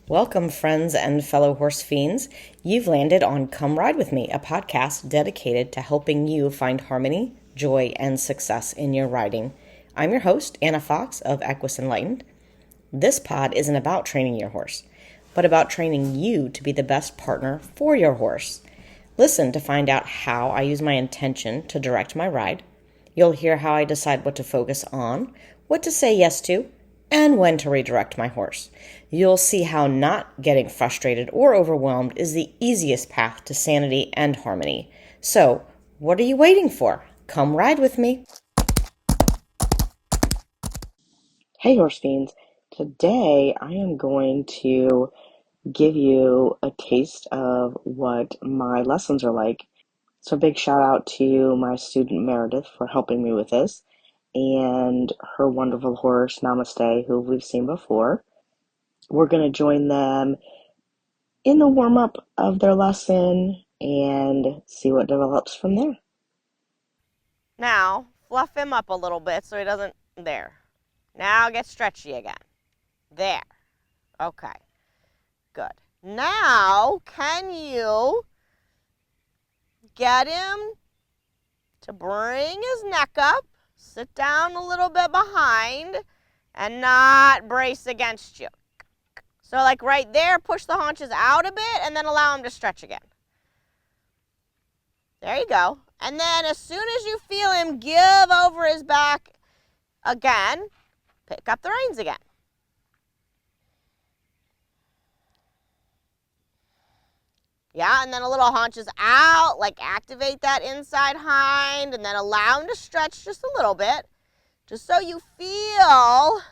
Welcome, friends and fellow horse fiends. You've landed on Come Ride With Me, a podcast dedicated to helping you find harmony, joy, and success in your riding. I'm your host, Anna Fox of Equus Enlightened. This pod isn't about training your horse, but about training you to be the best partner for your horse. Listen to find out how I use my intention to direct my ride. You'll hear how I decide what to focus on, what to say yes to, and when to redirect my horse. You'll see how not getting frustrated or overwhelmed is the easiest path to sanity and harmony. So, what are you waiting for? Come ride with me. Hey, horse fiends. Today, I am going to give you a taste of what my lessons are like. So, big shout out to my student Meredith for helping me with this, and her wonderful horse Namaste, who we've seen before. We're going to join them in the warm-up of their lesson and see what develops from there. Now, fluff him up a little bit so he doesn't, there. Now get stretchy again. There. Okay. Good. Now, can you get him to bring his neck up, sit down a little bit behind, and not brace against you? So like right there, push the haunches out a bit and then allow him to stretch again. There you go. And then as soon as you feel him give over his back again, pick up the reins again. Yeah, and then a little haunches out, like activate that inside hind, and then allow him to stretch just a little bit, just so you feel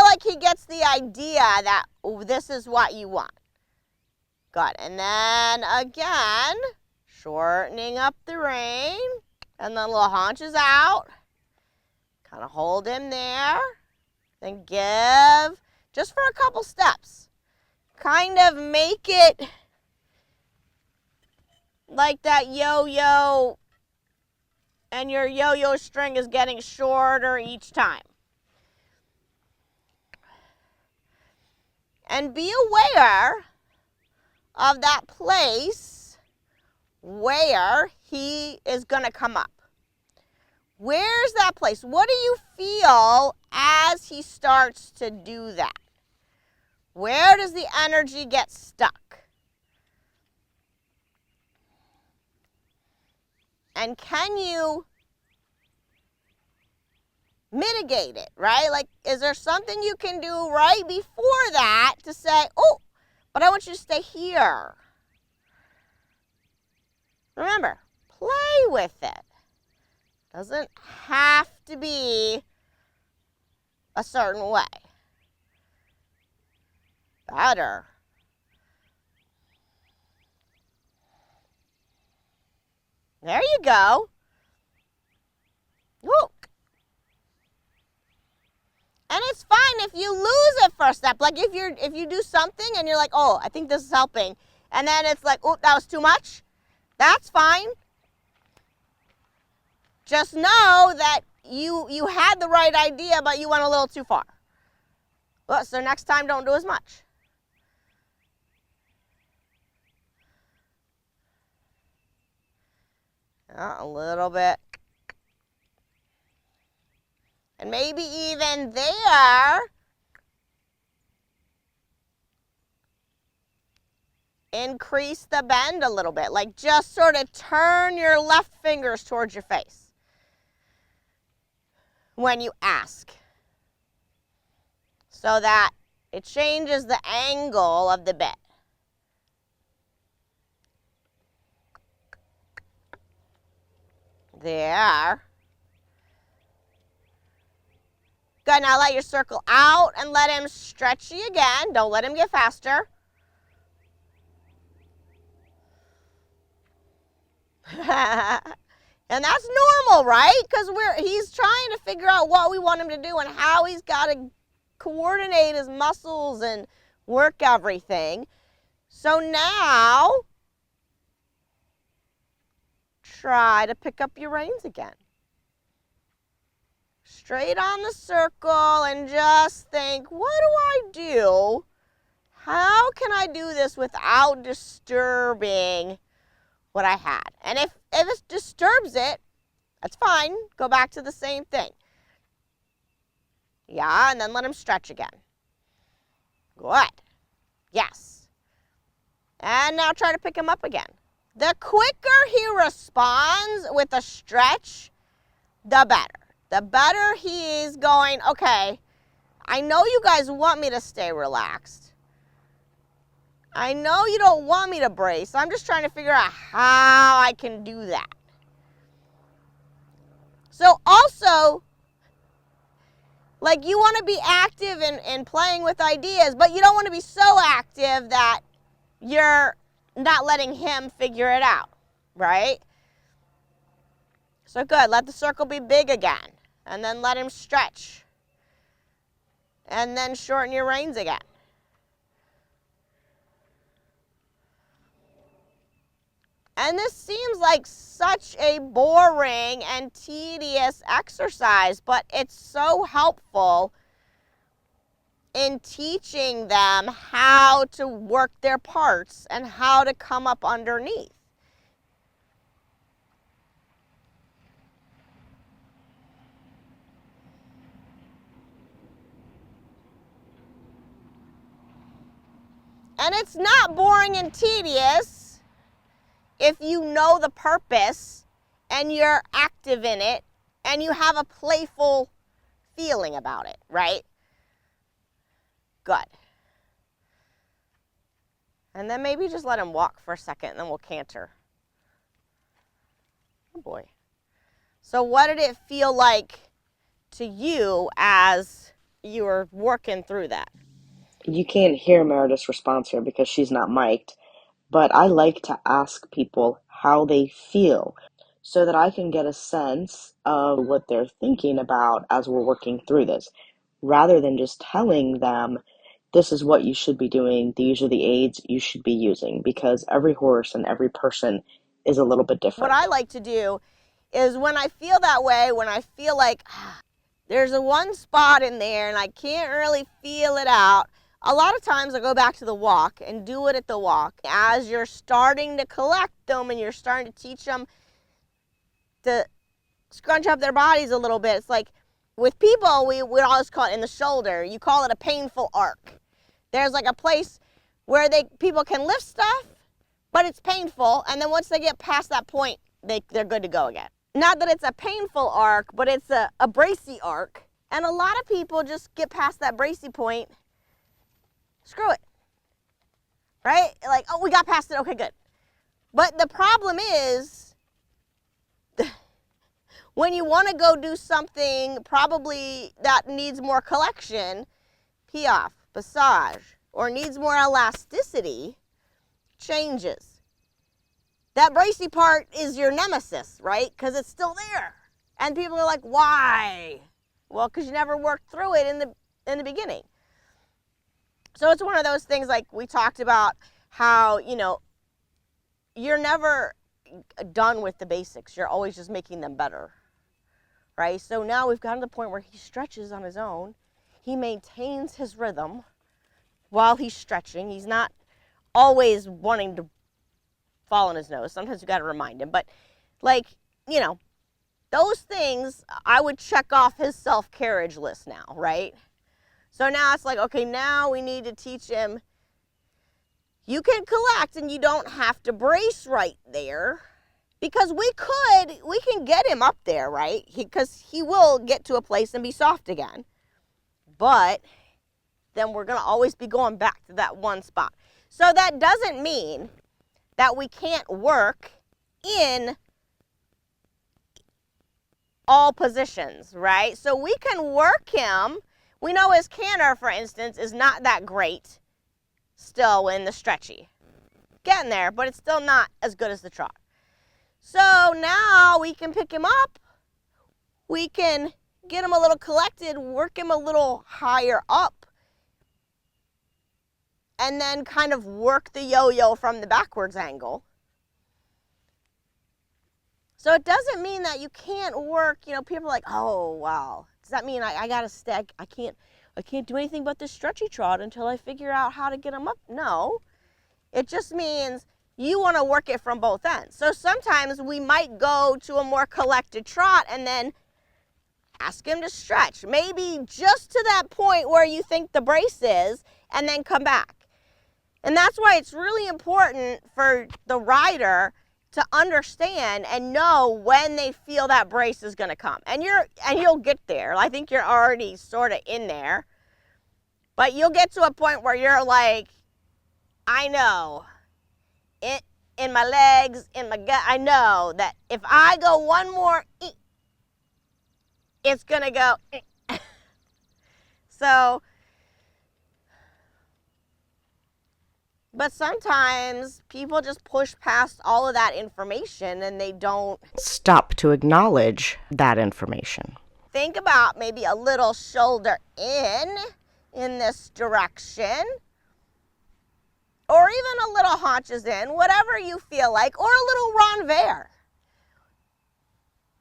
like he gets the idea that this is what you want. Good. And then again, shortening up the rein, and then little haunches out. Kind of hold him there. Then give just for a couple steps. Kind of make it like that yo-yo, and your yo-yo string is getting shorter each time. And be aware of that place where he is going to come up. Where's that place? What do you feel as he starts to do that? Where does the energy get stuck? And can you mitigate it, right? Like, is there something you can do right before that to say, oh, but I want you to stay here? Remember, play with it. Doesn't have to be a certain way. Better. There you go. Woo. And it's fine if you lose it for a step. Like if you do something and you're like, oh, I think this is helping. And then it's like, oh, that was too much. That's fine. Just know that you had the right idea, but you went a little too far. Well, so next time, don't do as much. A little bit. And maybe even there, increase the bend a little bit. Like just sort of turn your left fingers towards your face when you ask, so that it changes the angle of the bit. There. Good, now let your circle out and let him stretch you again. Don't let him get faster. And that's normal, right? Because he's trying to figure out what we want him to do and how he's got to coordinate his muscles and work everything. So now, try to pick up your reins again. straight on the circle, and just think, what do I do? How can I do this without disturbing what I had? And if it disturbs it, that's fine. Go back to the same thing. Yeah, and then let him stretch again. Good. Yes. And now try to pick him up again. The quicker he responds with a stretch, the better. The better he's going, okay, I know you guys want me to stay relaxed. I know you don't want me to brace. I'm just trying to figure out how I can do that. So also, like, you want to be active in playing with ideas, but you don't want to be so active that you're not letting him figure it out, right? So good, let the circle be big again, and then let him stretch. And then shorten your reins again. And this seems like such a boring and tedious exercise, but it's so helpful in teaching them how to work their parts and how to come up underneath. And it's not boring and tedious if you know the purpose and you're active in it and you have a playful feeling about it, right? Good. And then maybe just let him walk for a second and then we'll canter. Oh boy. So what did it feel like to you as you were working through that? You can't hear Meredith's response here because she's not mic'd, but I like to ask people how they feel so that I can get a sense of what they're thinking about as we're working through this, rather than just telling them, this is what you should be doing, these are the aids you should be using, because every horse and every person is a little bit different. What I like to do is when I feel that way, when I feel like there's a one spot in there and I can't really feel it out, a lot of times I go back to the walk and do it at the walk. As you're starting to collect them and you're starting to teach them to scrunch up their bodies a little bit, it's like with people, we always call it in the shoulder. You call it a painful arc. There's like a place where people can lift stuff, but it's painful, and then once they get past that point, they're good to go again. Not that it's a painful arc, but it's a bracey arc, and a lot of people just get past that bracey point, screw it, right? Like, oh, we got past it, okay, good. But the problem is, when you want to go do something probably that needs more collection, piaffe, passage, or needs more elasticity, changes. That bracey part is your nemesis, right? Because it's still there. And people are like, why? Well, because you never worked through it in the beginning. So it's one of those things, like we talked about, how, you're never done with the basics. You're always just making them better, right? So now we've gotten to the point where he stretches on his own. He maintains his rhythm while he's stretching. He's not always wanting to fall on his nose. Sometimes you got to remind him. But, those things, I would check off his self-carriage list now, right? So now it's like, okay, now we need to teach him, you can collect and you don't have to brace right there, because we can get him up there, right? Because he will get to a place and be soft again. But then we're going to always be going back to that one spot. So that doesn't mean that we can't work in all positions, right? So we can work him. We know his canter, for instance, is not that great still in the stretchy. Getting there, but it's still not as good as the trot. So now we can pick him up. We can get him a little collected, work him a little higher up, and then kind of work the yo-yo from the backwards angle. So it doesn't mean that you can't work, people are like, oh, wow, does that mean I gotta stay? I can't do anything but this stretchy trot until I figure out how to get him up? No. It just means you want to work it from both ends. So sometimes we might go to a more collected trot and then ask him to stretch. Maybe just to that point where you think the brace is, and then come back. And that's why it's really important for the rider to understand and know when they feel that brace is going to come. And you'll get there. I think you're already sort of in there. But you'll get to a point where you're like, I know, in my legs, in my gut, I know that if I go one more, it's going to go. So, but sometimes people just push past all of that information and they don't stop to acknowledge that information. Think about maybe a little shoulder in this direction, or even a little haunches in, whatever you feel like, or a little renvers.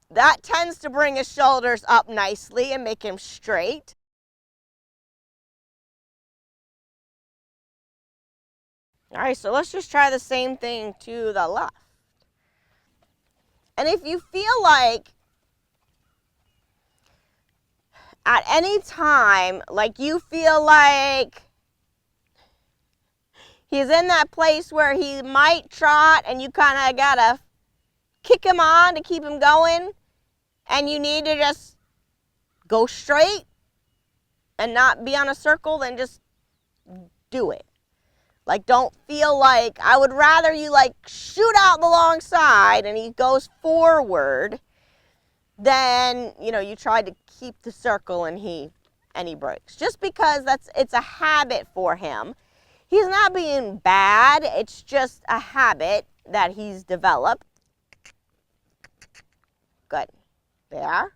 That tends to bring his shoulders up nicely and make him straight. All right, so let's just try the same thing to the left. And if you feel like at any time, like you feel like he's in that place where he might trot and you kind of got to kick him on to keep him going, and you need to just go straight and not be on a circle, then just do it. Like, don't feel like, I would rather you like shoot out the long side and he goes forward than, you try to keep the circle and he breaks. Just because it's a habit for him. He's not being bad, it's just a habit that he's developed. Good. There.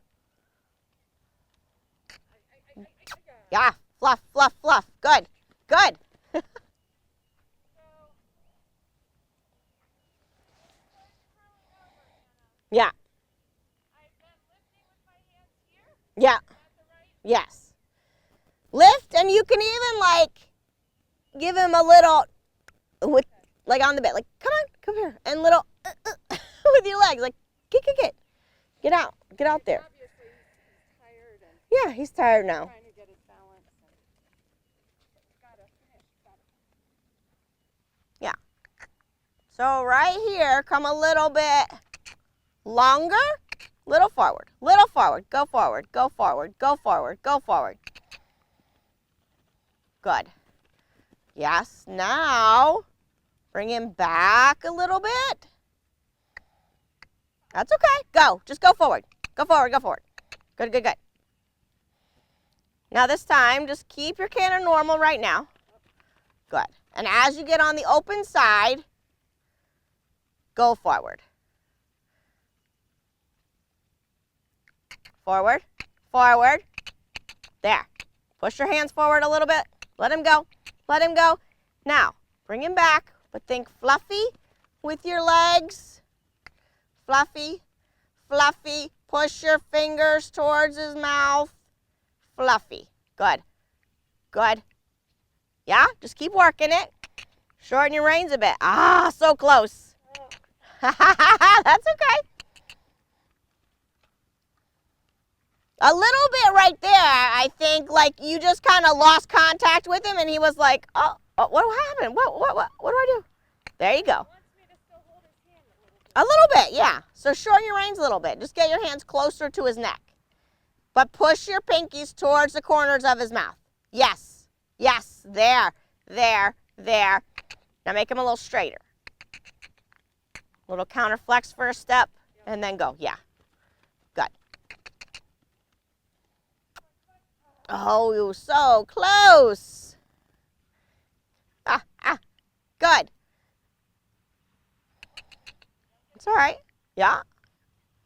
Yeah, fluff, fluff, fluff. Good, good. Yeah. Yeah. Yes. Lift, and you can even like give him a little with like on the bed, like come here, and little with your legs, like kick, get out there. He's tired and Yeah, he's tired now. trying to get his balance. Gotta finish. Yeah. So right here, come a little bit longer, little forward, go forward, go forward, go forward, go forward. Good. Yes, now bring him back a little bit. That's okay. Go. Just go forward. Go forward, go forward. Good, good, good. Now this time, just keep your canter normal right now. Good. And as you get on the open side, go forward. Forward, forward. There. Push your hands forward a little bit. Let him go. Let him go. Now, bring him back, but think fluffy with your legs. Fluffy, fluffy. Push your fingers towards his mouth. Fluffy. Good. Good. Yeah, just keep working it. Shorten your reins a bit. Ah, so close. That's okay. A little bit right there, I think, like you just kind of lost contact with him and he was like, oh what happened? What do I do? There you go. A little bit, yeah. So shorten your reins a little bit. Just get your hands closer to his neck. But push your pinkies towards the corners of his mouth. Yes, yes, there, there, there. Now make him a little straighter. Little counter flex for a step and then go, yeah. Good. Oh, you were so close. Good. It's all right. Yeah.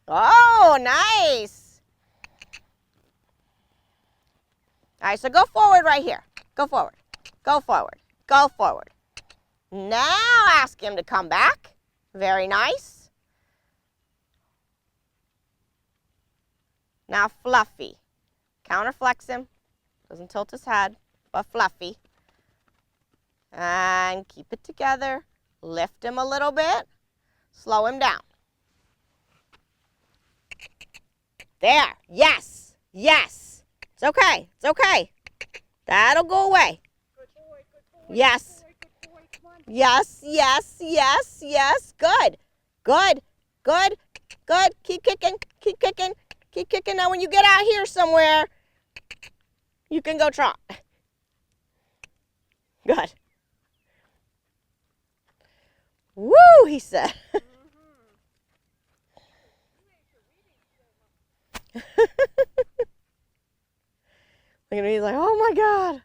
Oh, nice. All right, so go forward right here. Go forward. Go forward. Go forward. Now ask him to come back. Very nice. Now fluffy. Counterflex him. Doesn't tilt his head, but fluffy. And keep it together. Lift him a little bit. Slow him down. There. Yes. Yes. It's okay. It's okay. That'll go away. Good boy, good boy. Yes. Good boy, come on. Yes, yes, yes, yes. Good. Good. Good. Good. Keep kicking. Keep kicking. Keep kicking. Now when you get out here somewhere, you can go trot. Good. Woo, he said. Look at me, he's like, oh my God.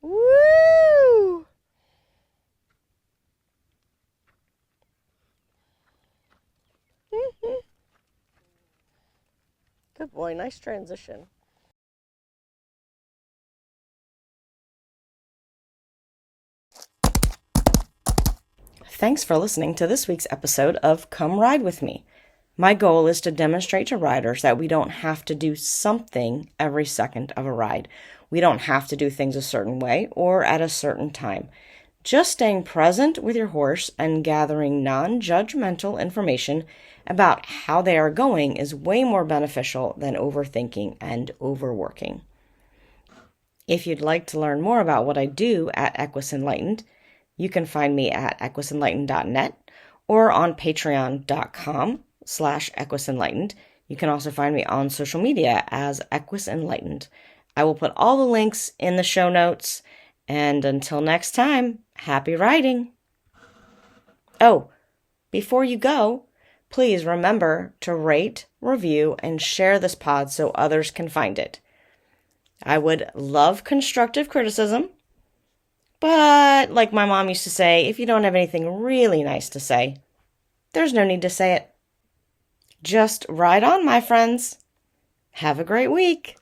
Woo! Good boy, nice transition. Thanks for listening to this week's episode of Come Ride With Me. My goal is to demonstrate to riders that we don't have to do something every second of a ride. We don't have to do things a certain way or at a certain time. Just staying present with your horse and gathering non-judgmental information about how they are going is way more beneficial than overthinking and overworking. If you'd like to learn more about what I do at Equus Enlightened, you can find me at equisenlightened.net or on patreon.com/equisenlightened. You can also find me on social media as Equus Enlightened. I will put all the links in the show notes. And until next time, happy riding. Oh, before you go, please remember to rate, review, and share this pod so others can find it. I would love constructive criticism. But, like my mom used to say, if you don't have anything really nice to say, there's no need to say it. Just ride on, my friends. Have a great week.